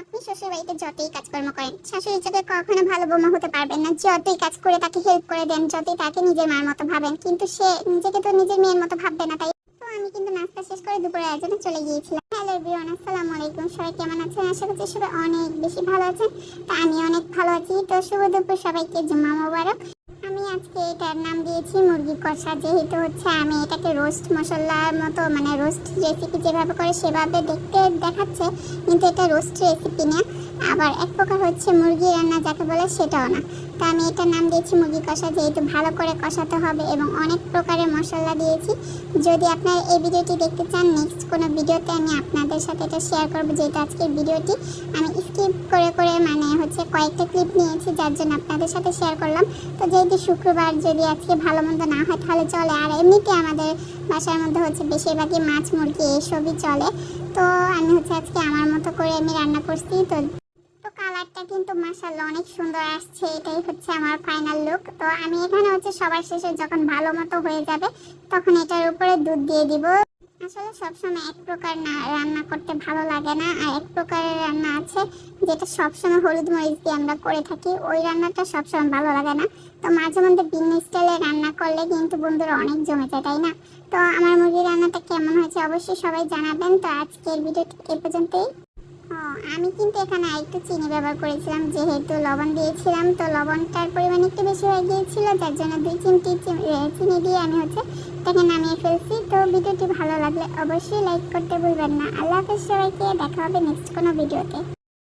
আপনি শ্বশুর বাড়িতে যতই কাজকর্ম করেন, শাশুড়ির চোখে কখনো ভালো বৌমা হতে পারবেন না। যতই কাজ করে তাকে হেল্প করে দেন, যতই তাকে নিজের মার মতো ভাবেন, কিন্তু সে নিজেকে তো নিজের মেয়ের মতো ভাববে না, তাই তো আমি কিন্তু নাস্তা শেষ করে দুপুরের আয়োজনে চলে গিয়েছিলাম। হ্যালো এভরিওয়ান, আসসালামু আলাইকুম। সবাই কেমন আছেন? আশা করছি সবাই অনেক বেশি ভালো আছেন। তো আমি অনেক ভালো আছি। তো শুভ দুপুর সবাইকে, জুম্মা মোবারক। আমি আজকে এটার নাম দিয়েছি মুরগি কষা, যেহেতু হচ্ছে আমি এটাকে রোস্ট মশলার মতো, মানে রোস্ট রেসিপি যেভাবে করে সেভাবে দেখতে দেখাচ্ছে, কিন্তু এটা রোস্ট রেসিপি না, আবার এক প্রকার হচ্ছে মুরগি রান্না যাকে বলে সেটাও না। তো আমি এটার নাম দিয়েছি মুরগি কষা, যেহেতু ভালো করে কষাতে হবে এবং অনেক প্রকারের মশলা দিয়েছি। যদি আপনারা এই ভিডিওটি দেখতে চান, নেক্সট কোনো ভিডিওতে আমি আপনাদের সাথে এটা শেয়ার করবো, যেহেতু আজকের ভিডিওটি আমি স্কিপ করে করে মানে হচ্ছে কয়েকটা ক্লিপ নিয়েছি, যার জন্য আপনাদের সাথে শেয়ার করলাম। তো যেহেতু শুক্রবার, যদি আজকে ভালো মন্দ না হয় তাহলে চলে, আর এমনিতে আমাদের বাসার মধ্যে হচ্ছে বেশিরভাগই মাছ মুরগি এসবই চলে। তো আমি হচ্ছে আজকে আমার মতো করে আমি রান্না করছি। তো তো কালারটা কিন্তু মাশাআল্লাহ অনেক সুন্দর আসছে, এটাই হচ্ছে আমার ফাইনাল লুক। তো আমি এখানে হচ্ছে সবার শেষে যখন ভালো মতো হয়ে যাবে তখন এটার উপরে দুধ দিয়ে দিব। আসলে সবসময় এক প্রকার না রান্না করতে ভালো লাগে না, আর এক প্রকারের রান্না আছে যেটা সবসময় হলুদ মরিচ দিয়ে আমরা করে থাকি, ওই রান্নাটা সবসময় ভালো লাগে না। তো মাঝে মধ্যে ভিন্ন স্টাইলে রান্না করলে কিন্তু বন্ধুরা অনেক জমে যায়, তাই না? তো আমার মুরগির রান্নাটা কেমন হয়েছে অবশ্যই সবাই জানাবেন। তো আজকের ভিডিওটি এ পর্যন্তই। আমি কিন্তু এখানে আরেকটু চিনি ব্যবহার করেছিলাম, যেহেতু লবণ দিয়েছিলাম, তো লবণটার পরিমাণ একটু বেশি হয়ে গিয়েছিল, যার জন্য 2 চিমটি চিনি দিয়ে আমি হচ্ছে এটাকে নামিয়ে ফেলছি। তো ভিডিওটি ভালো লাগলে অবশ্যই লাইক করতে ভুলবেন না। আল্লাহ হাফেজ সবাইকে, দেখা হবে নেক্সট কোনো ভিডিওতে।